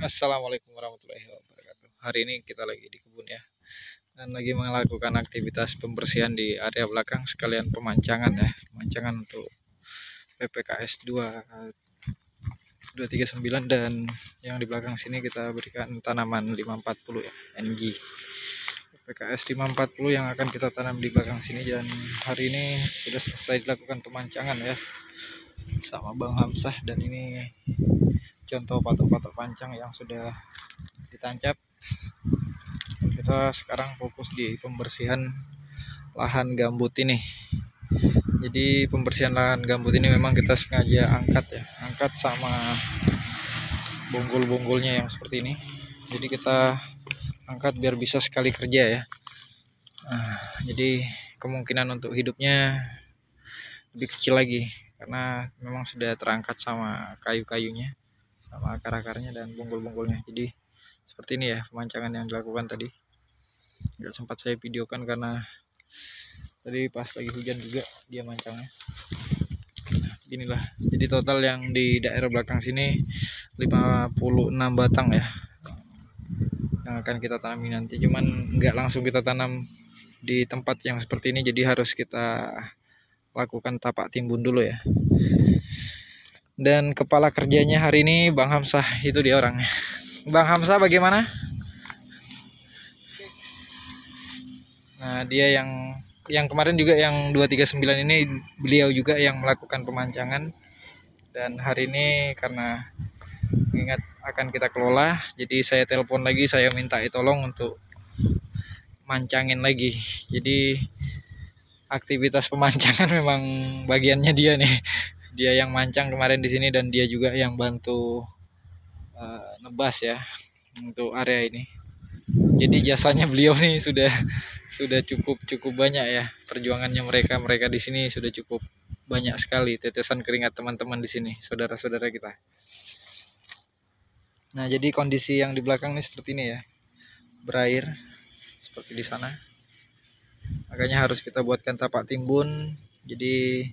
Assalamualaikum warahmatullahi wabarakatuh. Hari ini kita lagi di kebun ya, dan lagi melakukan aktivitas pembersihan di area belakang sekalian pemancangan ya, pemancangan untuk PPKS 239, dan yang di belakang sini kita berikan tanaman 540 ya, NG. PPKS 540 yang akan kita tanam di belakang sini, dan hari ini sudah selesai dilakukan pemancangan ya sama Bang Hamzah, dan ini contoh patok-patok pancang yang sudah ditancap. Kita sekarang fokus di pembersihan lahan gambut ini. Jadi pembersihan lahan gambut ini memang kita sengaja angkat sama bonggol-bonggolnya yang seperti ini. Jadi kita angkat biar bisa sekali kerja ya. Jadi kemungkinan untuk hidupnya lebih kecil lagi karena memang sudah terangkat sama kayu-kayunya, sama akar-akarnya dan bonggol-bonggolnya. Jadi seperti ini ya pemancangan yang dilakukan tadi. Nggak sempat saya videokan karena tadi pas lagi hujan juga dia mancangnya. Inilah, jadi total yang di daerah belakang sini 56 batang ya yang akan kita tanami nanti. Cuman nggak langsung kita tanam di tempat yang seperti ini, jadi harus kita lakukan tapak timbun dulu ya. Dan kepala kerjanya hari ini Bang Hamzah, itu dia orangnya. Bang Hamzah bagaimana? Nah, dia yang kemarin juga yang 239 ini beliau juga yang melakukan pemancangan. Dan hari ini karena mengingat akan kita kelola, jadi saya telepon lagi, saya minta tolong untuk mancangin lagi. Jadi aktivitas pemancangan memang bagiannya dia nih. Dia yang mancang kemarin di sini dan dia juga yang bantu nebas ya untuk area ini. Jadi jasanya beliau nih sudah cukup banyak ya, perjuangannya mereka di sini sudah cukup banyak sekali tetesan keringat teman-teman di sini, saudara-saudara kita. Nah, jadi kondisi yang di belakang ini seperti ini ya, berair seperti di sana. Makanya harus kita buatkan tapak timbun. Jadi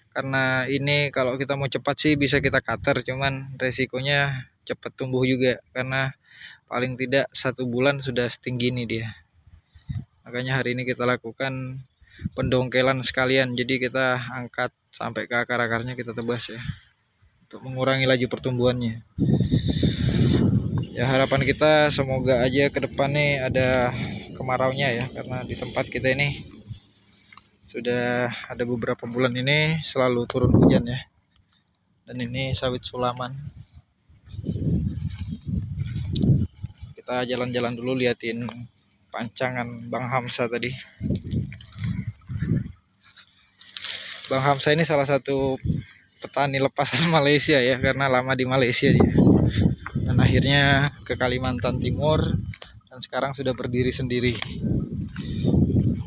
karena ini kalau kita mau cepat sih bisa kita cutter, cuman resikonya cepat tumbuh juga karena paling tidak 1 bulan sudah setinggi ini dia. Makanya hari ini kita lakukan pendongkelan sekalian, jadi kita angkat sampai ke akar-akarnya, kita tebas ya untuk mengurangi laju pertumbuhannya. Ya harapan kita semoga aja ke depan nih ada kemaraunya ya, karena di tempat kita ini sudah ada beberapa bulan ini selalu turun hujan ya. Dan ini sawit sulaman. Kita jalan-jalan dulu liatin pancangan Bang Hamzah tadi. Bang Hamzah ini salah satu petani lepasan Malaysia ya, karena lama di Malaysia dia. Dan akhirnya ke Kalimantan Timur dan sekarang sudah berdiri sendiri.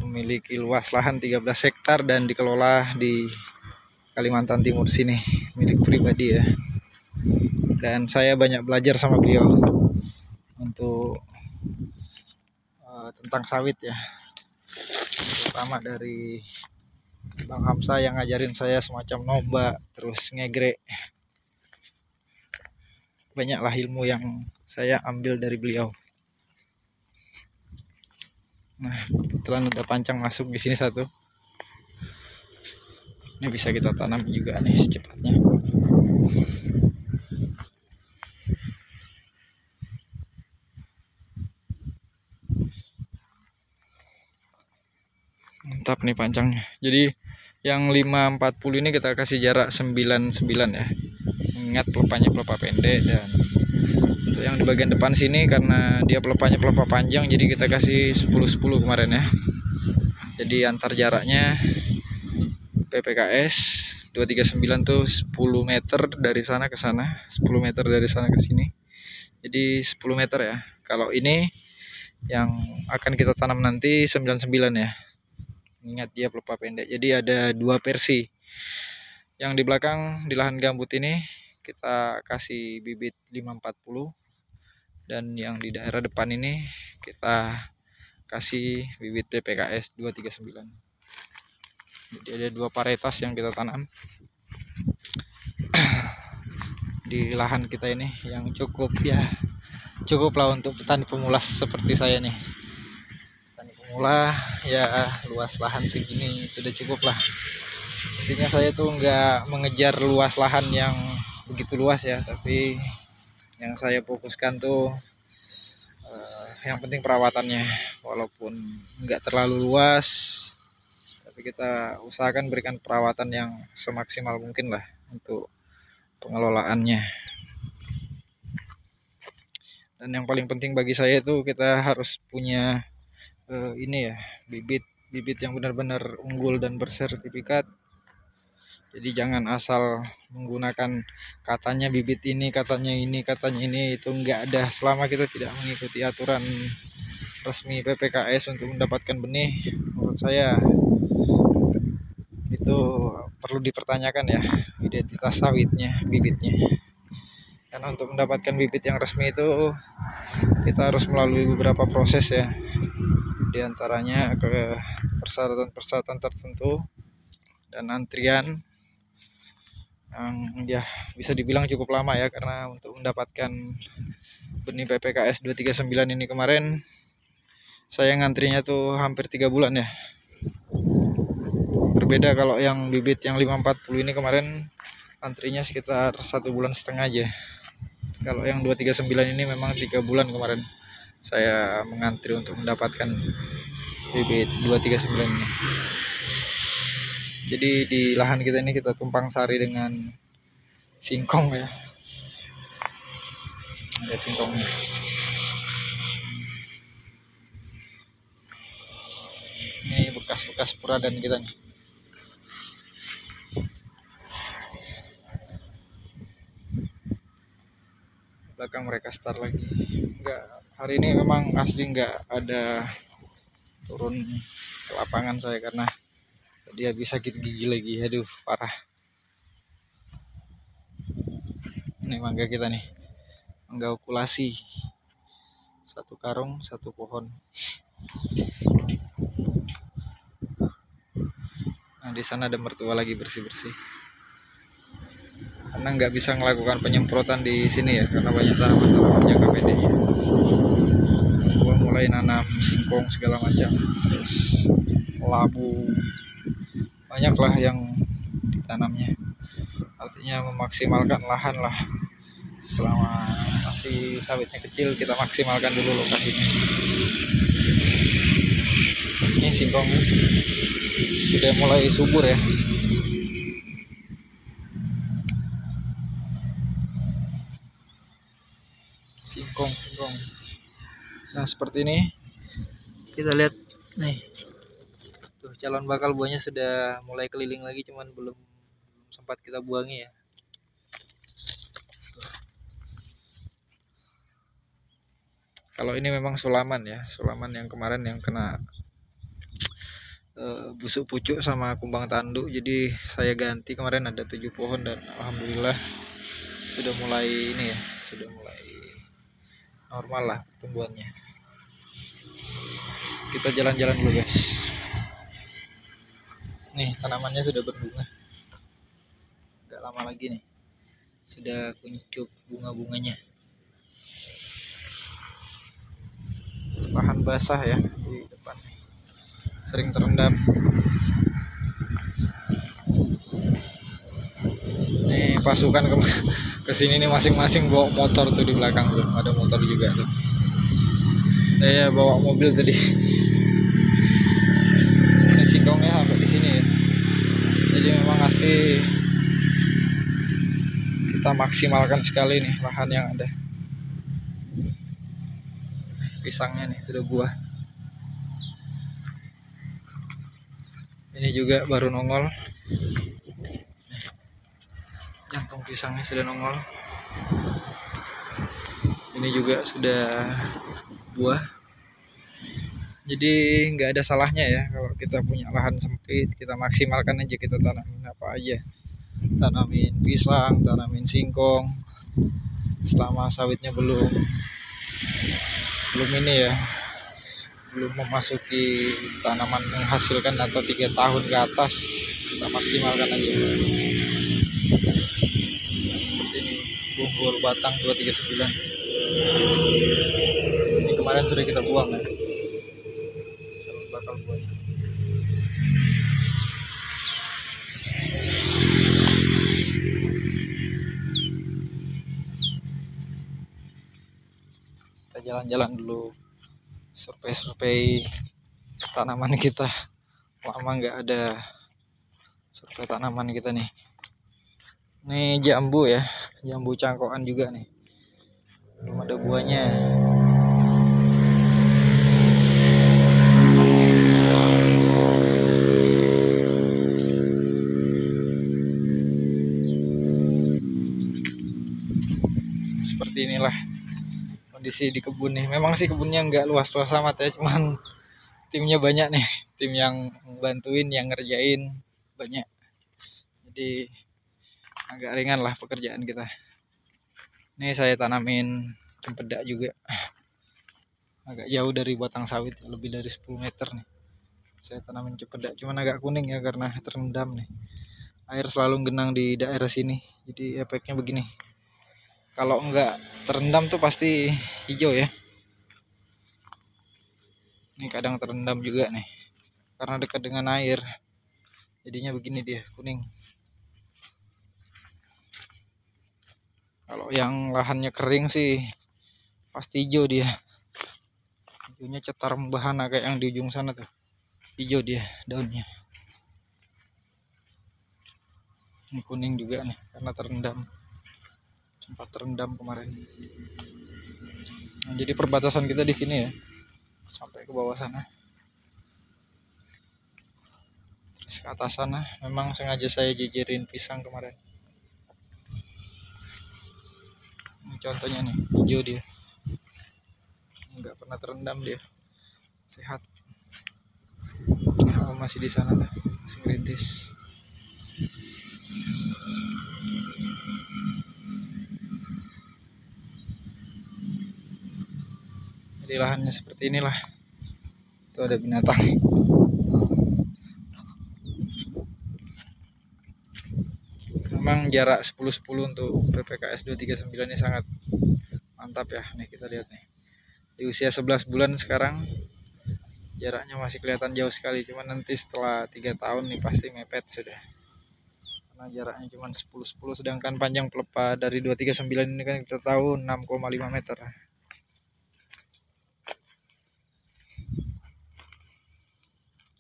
Memiliki luas lahan 13 hektar dan dikelola di Kalimantan Timur sini, milik pribadi ya. Dan saya banyak belajar sama beliau untuk tentang sawit ya, terutama dari Bang Hamzah yang ngajarin saya semacam nomba, terus ngegrek. Banyaklah ilmu yang saya ambil dari beliau. Nah, kebetulan ada pancang masuk di sini satu. Ini bisa kita tanam juga nih secepatnya. Mantap nih pancangnya. Jadi yang 540 ini kita kasih jarak 99 ya. Ingat pelepahnya pelepah pendek, dan untuk yang di bagian depan sini karena dia pelepahnya pelepah panjang, jadi kita kasih 10-10 kemarin ya. Jadi antar jaraknya PPKS 239 tuh 10 meter dari sana ke sana, 10 meter dari sana ke sini. Jadi 10 meter ya. Kalau ini yang akan kita tanam nanti 99 ya. Ingat dia pelepah pendek. Jadi ada dua versi. Yang di belakang di lahan gambut ini kita kasih bibit 540, dan yang di daerah depan ini kita kasih bibit PPKS 239. Jadi ada dua varietas yang kita tanam di lahan kita ini yang cukup ya cukuplah untuk petani pemula seperti saya nih. Petani pemula ya, luas lahan segini sudah cukup lah. Intinya saya tuh nggak mengejar luas lahan yang begitu luas ya, tapi yang saya fokuskan tuh yang penting perawatannya, walaupun nggak terlalu luas, tapi kita usahakan berikan perawatan yang semaksimal mungkin lah untuk pengelolaannya. Dan yang paling penting bagi saya itu kita harus punya ini ya, bibit yang benar-benar unggul dan bersertifikat. Jadi jangan asal menggunakan katanya bibit ini, katanya ini, katanya ini, itu enggak ada selama kita tidak mengikuti aturan resmi PPKS untuk mendapatkan benih. Menurut saya itu perlu dipertanyakan ya, identitas sawitnya, bibitnya. Karena untuk mendapatkan bibit yang resmi itu kita harus melalui beberapa proses ya, diantaranya ke persyaratan-persyaratan tertentu dan antrian yang ya bisa dibilang cukup lama ya, karena untuk mendapatkan benih PPKS 239 ini kemarin saya ngantrinya tuh hampir 3 bulan ya. Berbeda kalau yang bibit yang 540 ini kemarin antrinya sekitar 1,5 bulan aja. Kalau yang 239 ini memang 3 bulan kemarin saya mengantri untuk mendapatkan bibit 239 ini. Jadi di lahan kita ini kita tumpang sari dengan singkong ya. Ada singkongnya. Ini bekas-bekas peradan kita nih. Belakang mereka start lagi. Enggak, hari ini memang asli enggak ada turun ke lapangan saya karena dia bisa sakit gigi lagi. Aduh, parah. Ini mangga kita nih, mangga okulasi, 1 karung 1 pohon. Nah di sana ada mertua lagi bersih-bersih, karena nggak bisa melakukan penyemprotan di sini ya karena banyak tanaman-tanaman jangka pendeknya. Gua mulai nanam singkong segala macam, terus labu, banyaklah yang ditanamnya. Artinya memaksimalkan lahan lah. Selama masih sawitnya kecil kita maksimalkan dulu lokasinya. Ini singkong sudah mulai subur ya. Singkong. Nah seperti ini kita lihat nih, tuh calon bakal buahnya sudah mulai keliling lagi, cuman belum sempat kita buangi ya. Kalau ini memang sulaman ya, sulaman yang kemarin yang kena busuk pucuk sama kumbang tanduk, jadi saya ganti kemarin ada 7 pohon dan alhamdulillah sudah mulai ini ya, sudah mulai normal lah pertumbuhannya. Kita jalan-jalan dulu guys. Nih tanamannya sudah berbunga, gak lama lagi nih sudah kuncup bunga-bunganya. Lahan basah ya di depan, sering terendam. Nih pasukan ke sini nih masing-masing bawa motor tuh di belakang tuh, ada motor juga tuh. Saya bawa mobil tadi. Ini singkongnya sampai di sini ya. Jadi memang asli kita maksimalkan sekali nih lahan yang ada. Pisangnya nih sudah buah. Ini juga baru nongol. Jantung pisangnya sudah nongol. Ini juga sudah buah. Jadi nggak ada salahnya ya kalau kita punya lahan sempit, kita maksimalkan aja, kita tanamin apa aja. Tanamin pisang, tanamin singkong. Selama sawitnya belum ini ya, belum memasuki tanaman menghasilkan atau 3 tahun ke atas, kita maksimalkan aja. Nah, seperti ini bungkul batang 239. kemarin sudah kita buang ya, calon bakal buah. Kita jalan-jalan dulu, survei tanaman kita. Lama nggak ada survei tanaman kita nih. Ini jambu ya, jambu cangkokan juga nih, belum ada buahnya. Seperti inilah kondisi di kebun nih. Memang sih kebunnya nggak luas-luas amat ya, cuman timnya banyak nih, tim yang bantuin, yang ngerjain banyak, jadi agak ringan lah pekerjaan kita. Ini saya tanamin cempedak juga, agak jauh dari batang sawit, lebih dari 10 meter nih saya tanamin cempedak, cuman agak kuning ya karena terendam nih, air selalu genang di daerah sini, jadi efeknya begini. Kalau enggak terendam tuh pasti hijau ya. Ini kadang terendam juga nih karena dekat dengan air, jadinya begini dia, kuning. Kalau yang lahannya kering sih pasti hijau dia, hijaunya cetar membahana kayak yang di ujung sana tuh, hijau dia daunnya. Ini kuning juga nih karena terendam, sempat terendam kemarin. Nah, jadi perbatasan kita di sini ya, sampai ke bawah sana, terus ke atas sana. Memang sengaja saya jejerin pisang kemarin. Ini contohnya nih, hijau dia, nggak pernah terendam dia, sehat. Oh, masih di sana tuh, masih ngerintis. Jadi lahannya seperti inilah. Itu ada binatang. Memang jarak 10-10 untuk PPKS 239 ini sangat mantap ya. Nih kita lihat nih, di usia 11 bulan sekarang jaraknya masih kelihatan jauh sekali, cuman nanti setelah 3 tahun nih pasti mepet sudah, karena jaraknya cuma 10-10, sedangkan panjang pelepah dari 239 ini kan kita tahu 6,5 meter.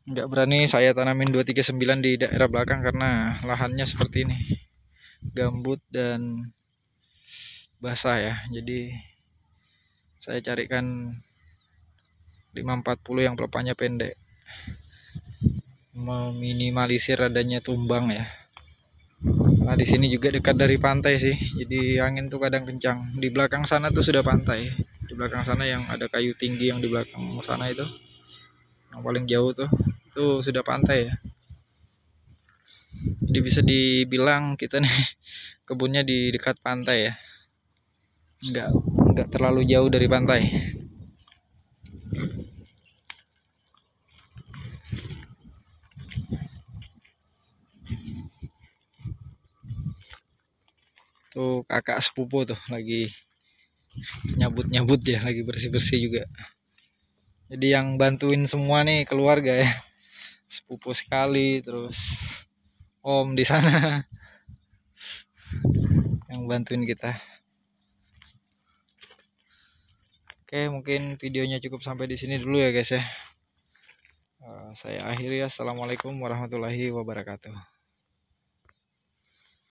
Nggak berani saya tanamin 239 di daerah belakang karena lahannya seperti ini, gambut dan basah ya. Jadi saya carikan 540 yang pelepahnya pendek, meminimalisir adanya tumbang ya. Nah, di sini juga dekat dari pantai sih, jadi angin tuh kadang kencang. Di belakang sana tuh sudah pantai, di belakang sana yang ada kayu tinggi yang di belakang sana itu, yang paling jauh tuh, itu sudah pantai ya. Jadi bisa dibilang kita nih kebunnya di dekat pantai ya, nggak terlalu jauh dari pantai. Tuh kakak sepupu tuh lagi nyabut dia, lagi bersih juga. Jadi yang bantuin semua nih keluarga ya, sepupu sekali, terus om di sana yang bantuin kita. Oke, mungkin videonya cukup sampai di sini dulu ya guys ya. Saya akhiri ya. Assalamualaikum warahmatullahi wabarakatuh.